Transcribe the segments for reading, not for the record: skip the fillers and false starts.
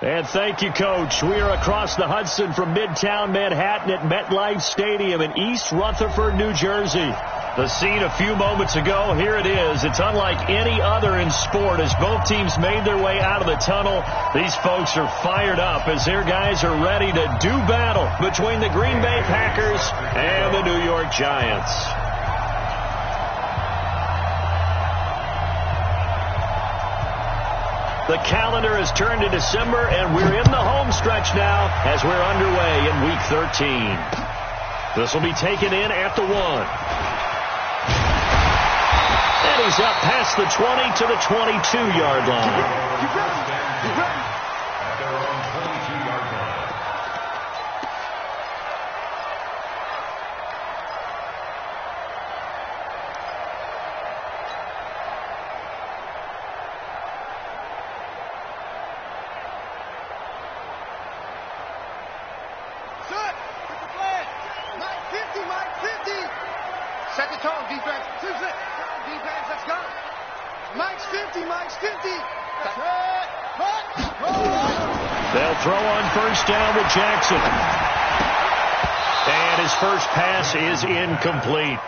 And thank you, Coach. We are across the Hudson from Midtown Manhattan at MetLife Stadium in East Rutherford, New Jersey. The scene a few moments ago, here it is. It's unlike any other in sport as both teams made their way out of the tunnel. These folks are fired up as their guys are ready to do battle between the Green Bay Packers and the New York Giants. The calendar has turned to December, and we're in the home stretch now as we're underway in Week 13. This will be taken in at the 1. And he's up past the 20 to the 22-yard line. They'll throw on first down with Jackson. And his first pass is incomplete.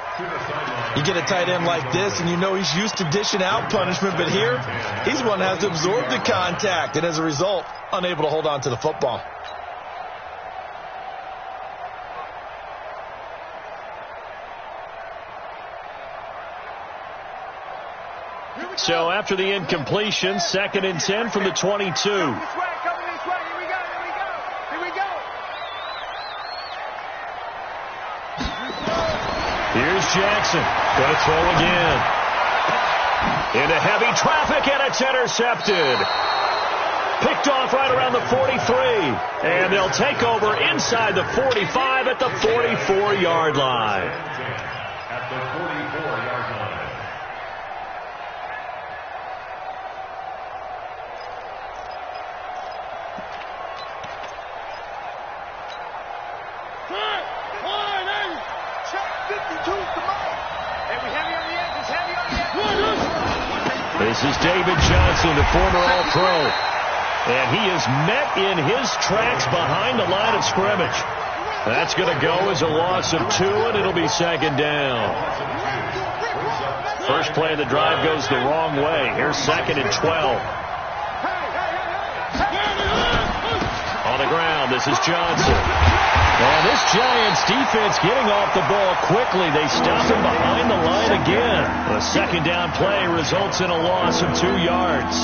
You get a tight end like this, and you know he's used to dishing out punishment, but here, he's one that has to absorb the contact, and as a result, unable to hold on to the football. So after the incompletion, 2nd and 10 from the 22. Here's Jackson. Going to throw again. Into heavy traffic, and it's intercepted. Picked off right around the 43. And they'll take over inside the 45 at the 44-yard line. At the 44-yard line. This is David Johnson, the former All-Pro. And he is met in his tracks behind the line of scrimmage. That's going to go as a loss of 2, and it'll be 2nd down. First play of the drive goes the wrong way. Here's 2nd and 12. On the ground, this is Johnson. And this Giants defense getting off the ball quickly. They stop him behind the line again. A 2nd down play results in a loss of 2 yards.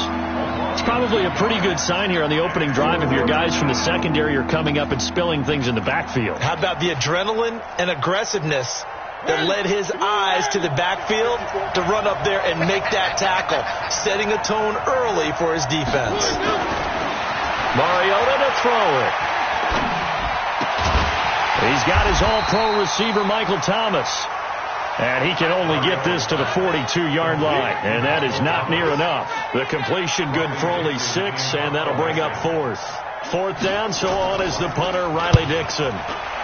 It's probably a pretty good sign here on the opening drive if your guys from the secondary are coming up and spilling things in the backfield. How about the adrenaline and aggressiveness that led his eyes to the backfield to run up there and make that tackle, setting a tone early for his defense. Mariota to throw it. He's got his all-pro receiver, Michael Thomas. And he can only get this to the 42-yard line. And that is not near enough. The completion good for only 6, and that'll bring up 4th. 4th down, so on is the punter, Riley Dixon.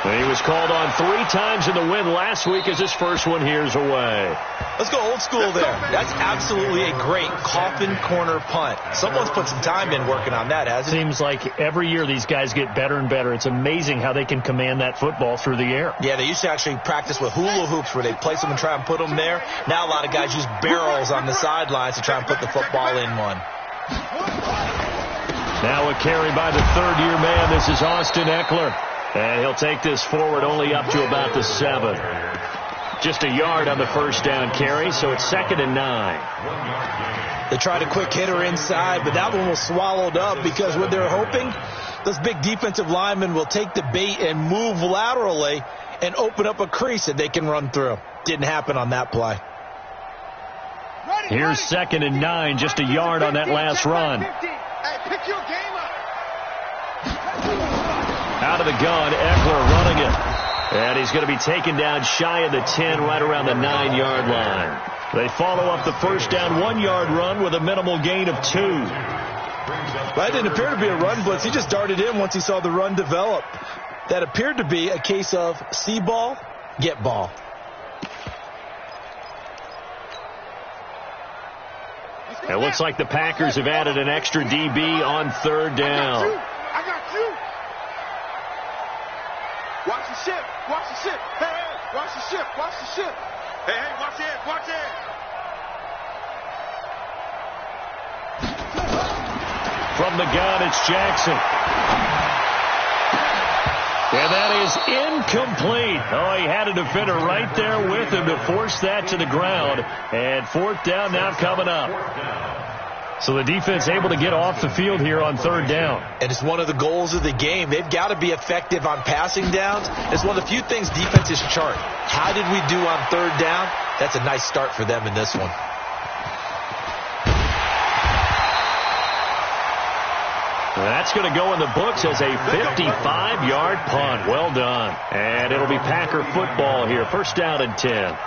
He was called on 3 times in the win last week as his first one here's away. Let's go old school there. That's absolutely a great coffin corner punt. Someone's put some time in working on that, hasn't it? Seems like every year these guys get better and better. It's amazing how they can command that football through the air. Yeah, they used to actually practice with hula hoops where they place them and try and put them there. Now a lot of guys use barrels on the sidelines to try and put the football in one. Now a carry by the 3rd-year man. This is Austin Eckler. And he'll take this forward only up to about the 7. Just a yard on the first down carry, so it's 2nd and 9. They tried a quick hitter inside, but that one was swallowed up because what they're hoping, those big defensive linemen will take the bait and move laterally and open up a crease that they can run through. Didn't happen on that play. Here's 2nd and 9, just a yard on that last run. Pick your game up. Out of the gun, Eckler running it. And he's going to be taken down shy of the 10, right around the 9-yard line. They follow up the first down 1-yard run with a minimal gain of 2. That didn't appear to be a run blitz. He just darted in once he saw the run develop. That appeared to be a case of see ball, get ball. It looks like the Packers have added an extra DB on third down. I got you. Watch the ship. Watch the ship. Hey, hey, watch the ship. Watch the ship. Hey, hey, watch it. Watch it. From the gun, it's Jackson. And that is incomplete. Oh, he had a defender right there with him to force that to the ground. And fourth down now coming up. So the defense able to get off the field here on third down. And it's one of the goals of the game. They've got to be effective on passing downs. It's one of the few things defenses chart. How did we do on third down? That's a nice start for them in this one. That's going to go in the books as a 55-yard punt. Well done. And it'll be Packer football here. First down and 10.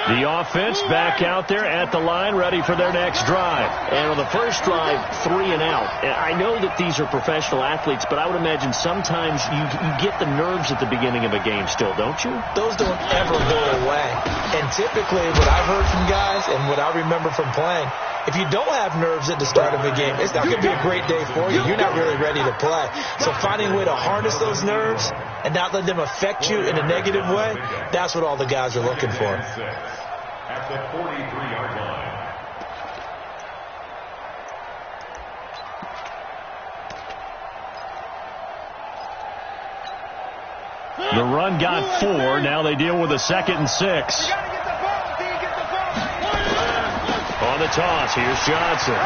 The offense back out there at the line, ready for their next drive. And on the first drive, 3 and out. I know that these are professional athletes, but I would imagine sometimes you get the nerves at the beginning of a game still, don't you? Those don't ever go away. And typically what I've heard from guys and what I remember from playing, if you don't have nerves at the start of a game, it's not going to be a great day for you. You're not really ready to play. So finding a way to harness those nerves and not let them affect you in a negative way, that's what all the guys are looking for. At the 43-yard line. The run got 4. Now they deal with a 2nd and 6. On the toss, here's Johnson.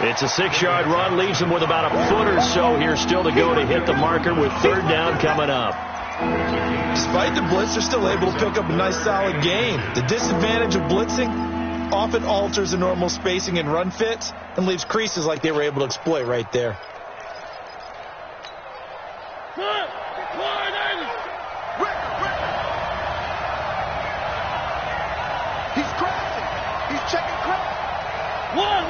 It's a 6-yard run, leaves him with about a foot or so here still to go to hit the marker with third down coming up. Despite the blitz, they're still able to pick up a nice solid gain. The disadvantage of blitzing often alters the normal spacing and run fits and leaves creases like they were able to exploit right there. He's crashing. He's checking crash. One.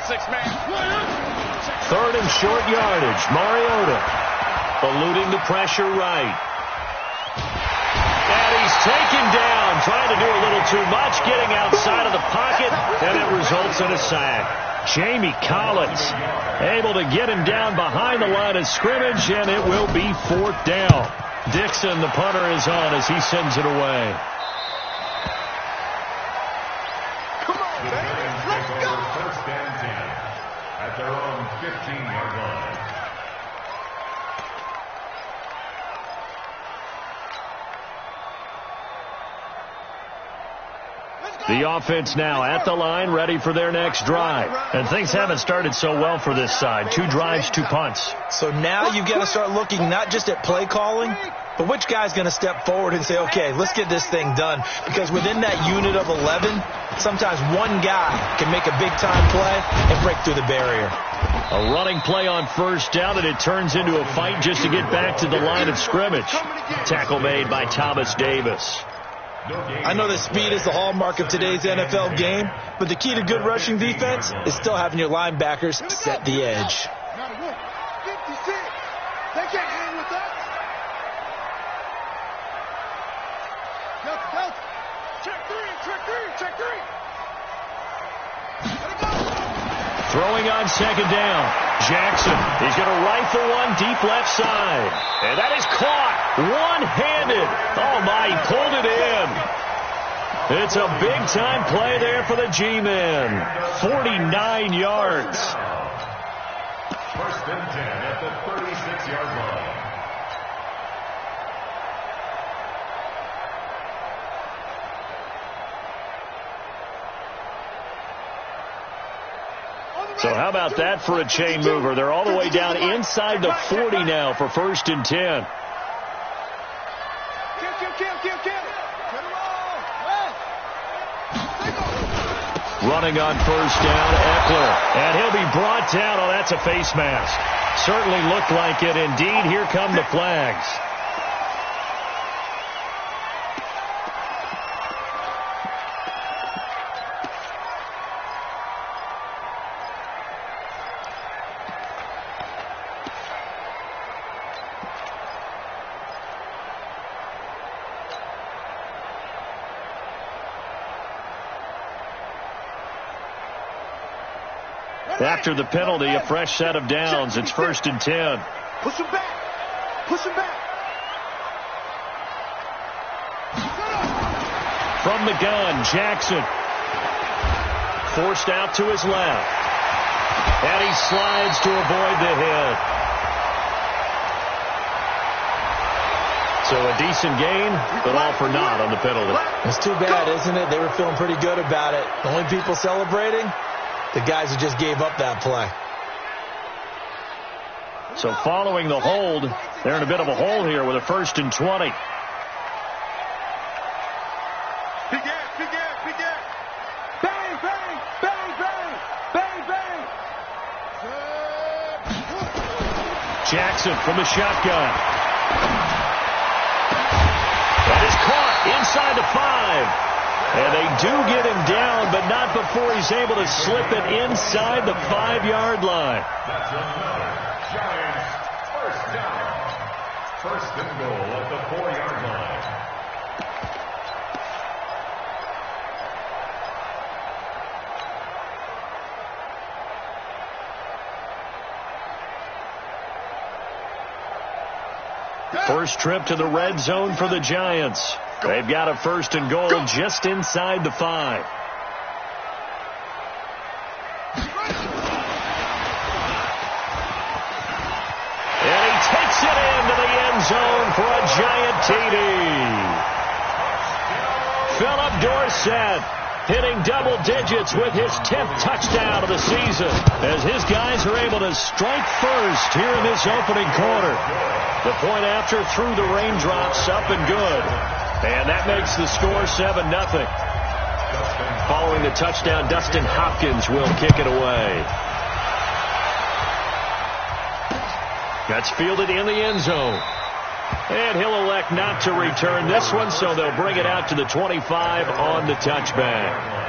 6-man. Third and short yardage. Mariota eluding the pressure right. And he's taken down, trying to do a little too much, getting outside of the pocket, and it results in a sack. Jamie Collins able to get him down behind the line of scrimmage, and it will be fourth down. Dixon, the punter, is on as he sends it away. Come on, baby. Let's go. First and 10 at their own 15-yard line. The offense now at the line, ready for their next drive. And things haven't started so well for this side. 2 drives, 2 punts. So now you've got to start looking not just at play calling, but which guy's going to step forward and say, okay, let's get this thing done. Because within that unit of 11, sometimes one guy can make a big-time play and break through the barrier. A running play on first down, and it turns into a fight just to get back to the line of scrimmage. Tackle made by Thomas Davis. I know that speed is the hallmark of today's NFL game, but the key to good rushing defense is still having your linebackers set the edge. 56. They can't hang with us. Go. Check three. Let it go. Throwing on second down. Jackson, he's going to rifle one deep left side. And that is caught one-handed. Oh, my, he pulled it in. It's a big-time play there for the G-men. 49 yards. First and 10 at the 36-yard line. So how about that for a chain mover? They're all the way down inside the 40 now for first and 10. Kill. Running on first down, Eckler. And he'll be brought down. Oh, that's a face mask. Certainly looked like it. Indeed, here come the flags. After the penalty, a fresh set of downs. It's 1st and 10. Push him back. Push him back. From the gun, Jackson. Forced out to his left. And he slides to avoid the hit. So a decent gain, but all for naught on the penalty. It's too bad, isn't it? They were feeling pretty good about it. The only people celebrating, the guys who just gave up that play. So following the hold, they're in a bit of a hole here with a 1st and 20. Bang, bang, bang, bang, bang, bang. Jackson from the shotgun. That is caught inside the 5. And they do get him down, but not before he's able to slip it inside the 5-yard line. That's another Giants first down. 1st and goal at the 4-yard line. First trip to the red zone for the Giants. They've got a 1st and goal just inside the 5. And he takes it into the end zone for a Giant TD. Philip Dorsett hitting double digits with his 10th touchdown of the season as his guys are able to strike first here in this opening quarter. The point after through the raindrops, up and good. And that makes the score 7-0. Following the touchdown, Dustin Hopkins will kick it away. That's fielded in the end zone. And he'll elect not to return this one, so they'll bring it out to the 25 on the touchback.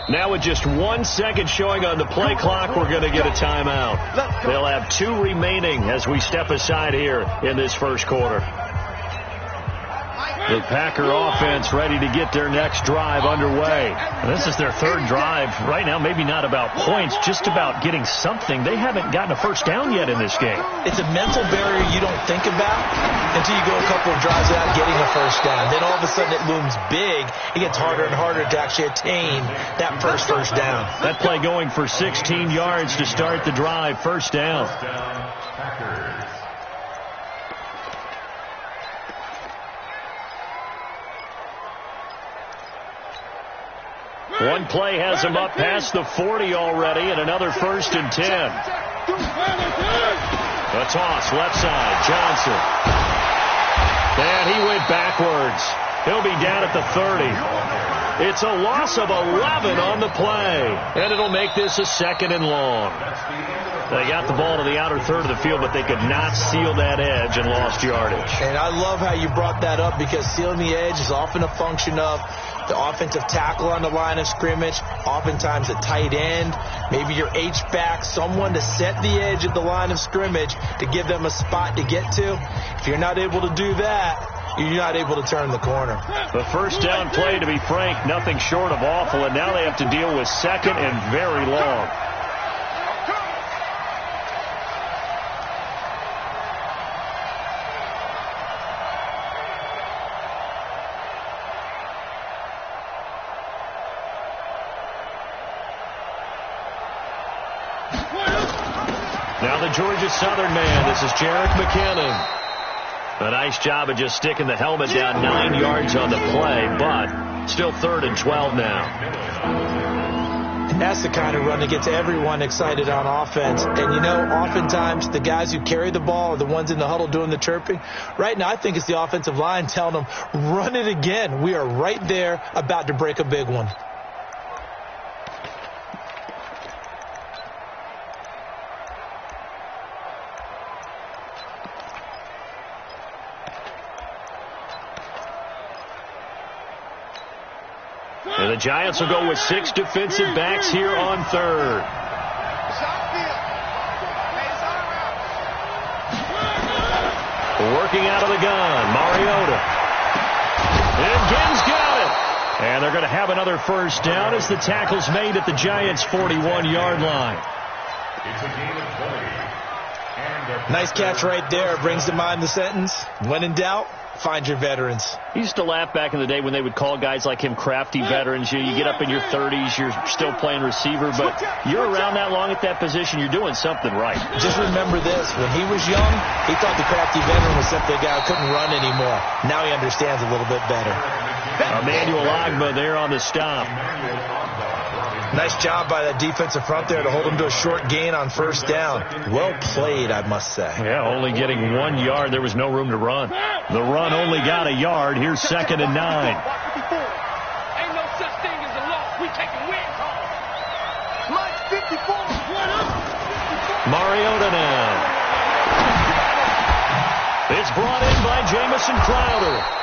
Now with just 1 second showing on the play clock, we're going to get a timeout. They'll have 2 remaining as we step aside here in this first quarter. The Packer offense ready to get their next drive underway. And this is their 3rd drive. Right now, maybe not about points, just about getting something. They haven't gotten a first down yet in this game. It's a mental barrier you don't think about until you go a couple of drives without getting a first down. Then all of a sudden it looms big. It gets harder and harder to actually attain that first down. That play going for 16 yards to start the drive. First down. Packers. One play has him up past the 40 already, and another 1st and 10. A toss, left side, Johnson. And he went backwards. He'll be down at the 30. It's a loss of 11 on the play, and it'll make this a 2nd and long. They got the ball to the outer third of the field, but they could not seal that edge and lost yardage. And I love how you brought that up, because sealing the edge is often a function of the offensive tackle on the line of scrimmage, oftentimes a tight end, maybe your H-back, someone to set the edge at the line of scrimmage to give them a spot to get to. If you're not able to do that, you're not able to turn the corner. The first down play, to be frank, nothing short of awful, and now they have to deal with 2nd and very long. Now the Georgia Southern man, this is Jerick McKinnon. A nice job of just sticking the helmet down 9 yards on the play, but still 3rd and 12 now. And That's the kind of run that gets everyone excited on offense. And, you know, oftentimes the guys who carry the ball are the ones in the huddle doing the chirping. Right now, I think it's the offensive line telling them, run it again. We are right there about to break a big one. And the Giants will go with 6 defensive backs here on third. Working out of the gun, Mariota. And Ginn's got it. And they're going to have another first down as the tackle's made at the Giants' 41-yard line. It's a game of 20. Nice catch right there. Brings to mind the sentence, when in doubt, find your veterans. He used to laugh back in the day when they would call guys like him crafty veterans. You get up in your 30s, you're still playing receiver, but you're around that long at that position, you're doing something right. Just remember this. When he was young, he thought the crafty veteran was simply a guy who couldn't run anymore. Now he understands a little bit better. Emmanuel Ogbah there on the stop. Nice job by that defensive front there to hold him to a short gain on first down. Well played, I must say. Yeah, only getting 1 yard. There was no room to run. The run only got a yard. Here's 2nd and 9. Ain't no such thing as a loss. We taking wins home. Mike 54. Mariota now. It's brought in by Jamison Crowder.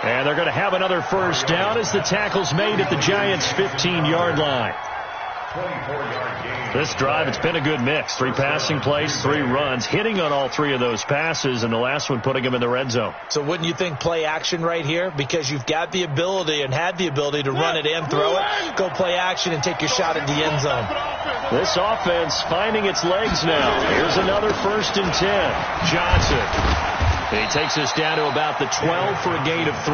And they're going to have another first down as the tackle's made at the Giants' 15-yard line. This drive, it's been a good mix. 3 passing plays, 3 runs, hitting on all 3 of those passes, and the last one putting him in the red zone. So wouldn't you think play action right here? Because you've got the ability and had the ability to run it and throw it. Go play action and take your shot at the end zone. This offense finding its legs now. Here's another 1st and 10. Johnson. He takes us down to about the 12 for a gain of 3.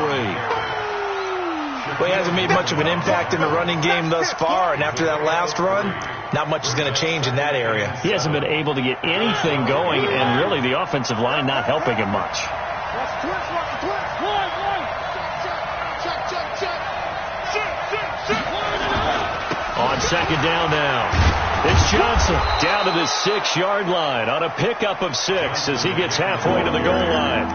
Well, he hasn't made much of an impact in the running game thus far, and after that last run, not much is going to change in that area. He hasn't been able to get anything going, and really the offensive line not helping him much. On 2nd down now. It's Johnson down to the 6-yard line on a pickup of 6 as he gets halfway to the goal line.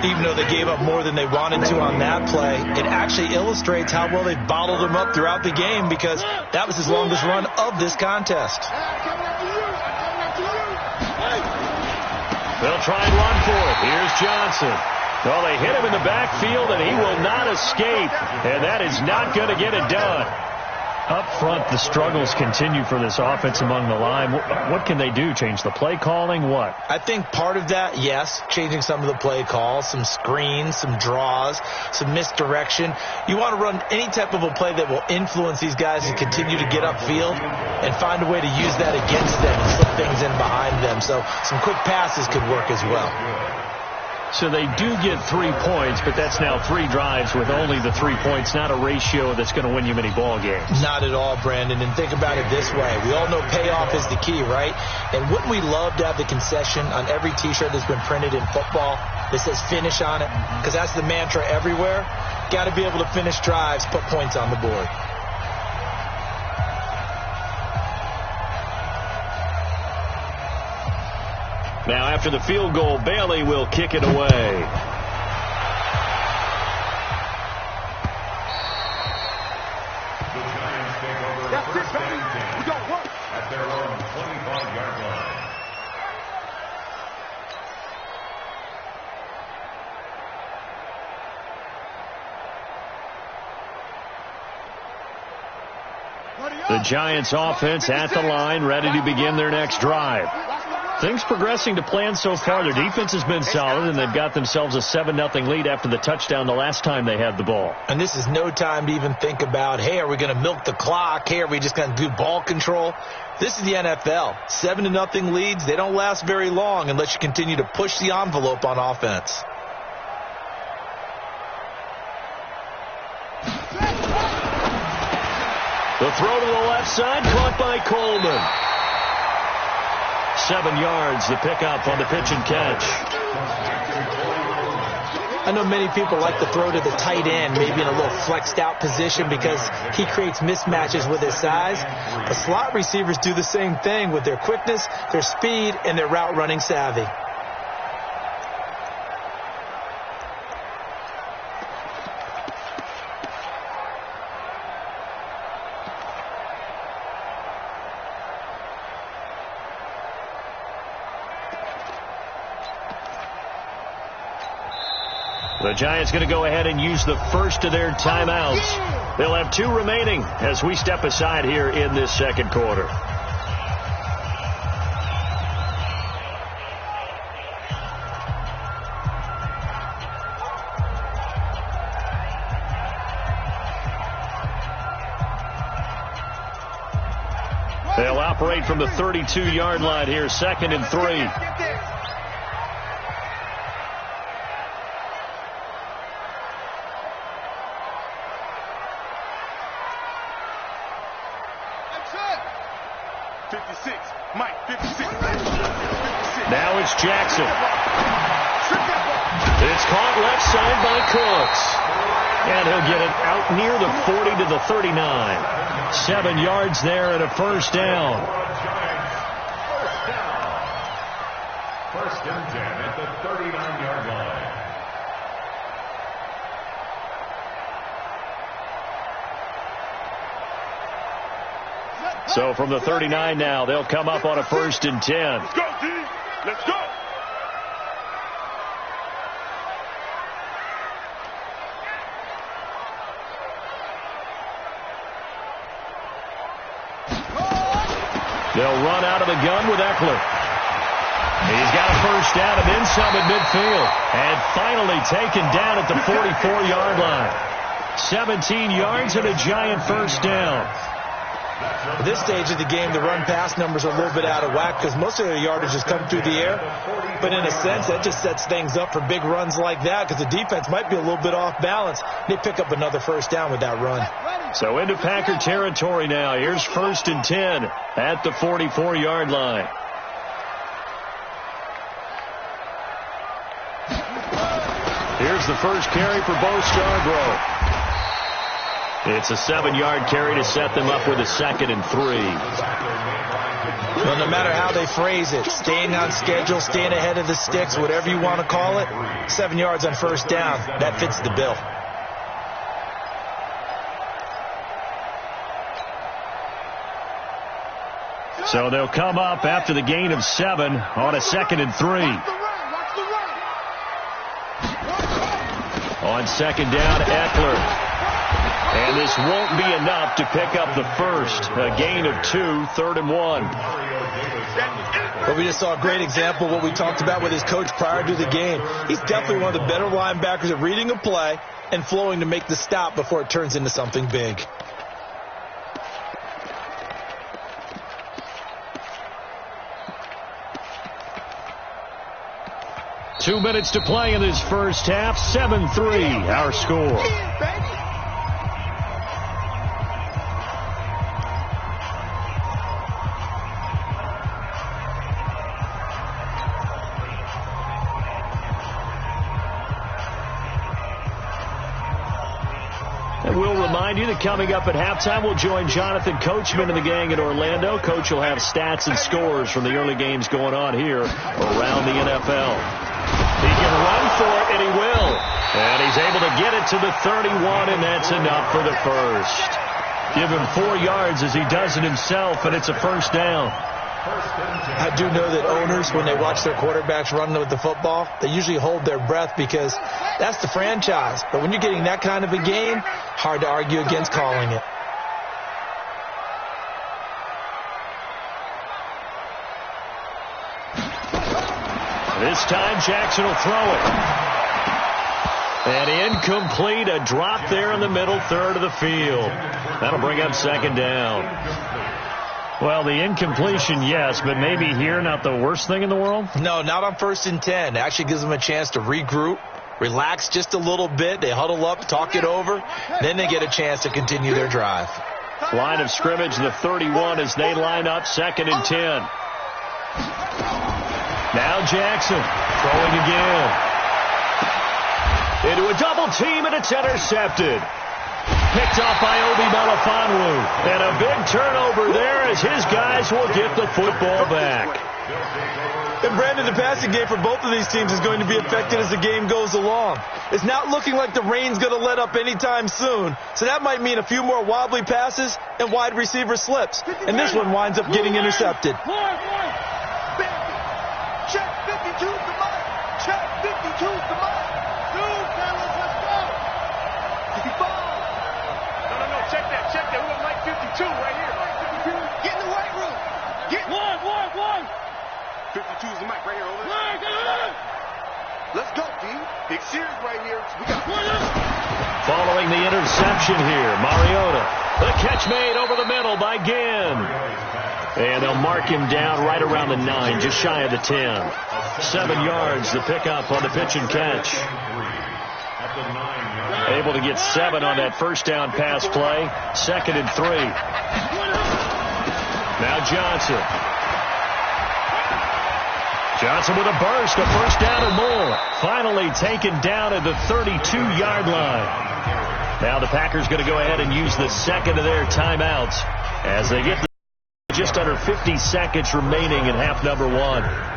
Even though they gave up more than they wanted to on that play, it actually illustrates how well they bottled him up throughout the game, because that was his longest run of this contest. They'll try and run for it. Here's Johnson. Well, they hit him in the backfield, and he will not escape, and that is not going to get it done. Up front, the struggles continue for this offense among the line. What can they do? Change the play calling? What? I think part of that, yes, changing some of the play calls, some screens, some draws, some misdirection. You want to run any type of a play that will influence these guys to continue to get upfield and find a way to use that against them and slip things in behind them. So some quick passes could work as well. So they do get 3 points, but that's now 3 drives with only the 3 points, not a ratio that's going to win you many ball games. Not at all, Brandon. And think about it this way. We all know payoff is the key, right? And wouldn't we love to have the concession on every T-shirt that's been printed in football that says finish on it? Because that's the mantra everywhere. Got to be able to finish drives, put points on the board. Now, after the field goal, Bailey will kick it away. The Giants take over first and 10 at their own 25-yard line. The Giants offense at the line, ready to begin their next drive. Things progressing to plan so far. Their defense has been solid, and they've got themselves a 7-0 lead after the touchdown the last time they had the ball. And this is no time to even think about, hey, are we going to milk the clock? Hey, are we just going to do ball control? This is the NFL. 7-0 leads, they don't last very long unless you continue to push the envelope on offense. The throw to the left side, caught by Coleman. 7 yards, the pickup on the pitch and catch. I know many people like to throw to the tight end, maybe in a little flexed out position because he creates mismatches with his size. The slot receivers do the same thing with their quickness, their speed, and their route running savvy. The Giants going to go ahead and use the first of their timeouts. They'll have 2 remaining as we step aside here in this second quarter. They'll operate from the 32-yard line here, 2nd and 3. Now it's Jackson. It's caught left side by Cooks. And he'll get it out near the 40 to the 39. 7 yards there and a first down. First and 10 at the 39-yard line. So from the 39 now, they'll come up on a 1st and 10. Let's go, D. Let's go. They'll run out of the gun with Eckler. He's got a first down and then some at midfield. And finally taken down at the 44-yard line. 17 yards and a Giant first down. At this stage of the game, the run-pass numbers are a little bit out of whack because most of their yardage has come through the air. But in a sense, that just sets things up for big runs like that because the defense might be a little bit off balance. They pick up another first down with that run. So into Packer territory now. Here's 1st and 10 at the 44-yard line. Here's the first carry for Bo Scarborough. It's a 7-yard carry to set them up with a 2nd and 3. Well, no matter how they phrase it, staying on schedule, staying ahead of the sticks, whatever you want to call it, 7 yards on first down, that fits the bill. So they'll come up after the gain of 7 on a 2nd and 3. On 2nd down, Eckler. And this won't be enough to pick up the first. A gain of 2, 3rd and 1. But we just saw a great example of what we talked about with his coach prior to the game. He's definitely one of the better linebackers at reading a play and flowing to make the stop before it turns into something big. Two minutes to play in this first half. 7-3, our score. We'll remind you that coming up at halftime, we'll join Jonathan Coachman and the gang in Orlando. Coach will have stats and scores from the early games going on here around the NFL. He can run for it, and he will. And he's able to get it to the 31, and that's enough for the first. Give him 4 yards as he does it himself, and it's a first down. I do know that owners, when they watch their quarterbacks run with the football, they usually hold their breath because that's the franchise. But when you're getting that kind of a game, hard to argue against calling it. This time Jackson will throw it. And incomplete, a drop there in the middle third of the field. That'll bring up 2nd down. Well, the incompletion, yes, but maybe here not the worst thing in the world? No, not on 1st and 10. It actually gives them a chance to regroup, relax just a little bit. They huddle up, talk it over. Then they get a chance to continue their drive. Line of scrimmage, the 31 as they line up, 2nd and 10. Now Jackson throwing again. Into a double team, and it's intercepted. Picked off by Obi Melifonwu. And a big turnover there as his guys will get the football back. And Brandon, the passing game for both of these teams is going to be affected as the game goes along. It's not looking like the rain's going to let up anytime soon, so that might mean a few more wobbly passes and wide receiver slips. And this one winds up getting intercepted. Check 52's the mark. Check 52's the mark. Dude, fellas, let's go. 55. No, check that. We got Mike 52 right here. Get in the weight room. Get one. 52's the mic right here, over there. Let's go, D. Big series right here. We got Following the interception here, Mariota. The catch made over the middle by Ginn. And they'll mark him down right around the 9, just shy of the 10. 7 yards, the pickup on the pitch and catch. Able to get 7 on that first down pass play. 2nd and 3. Now Johnson. Johnson with a burst, a first down and more. Finally taken down at the 32-yard line. Now the Packers going to go ahead and use the second of their timeouts as they get just under 50 seconds remaining in half number 1.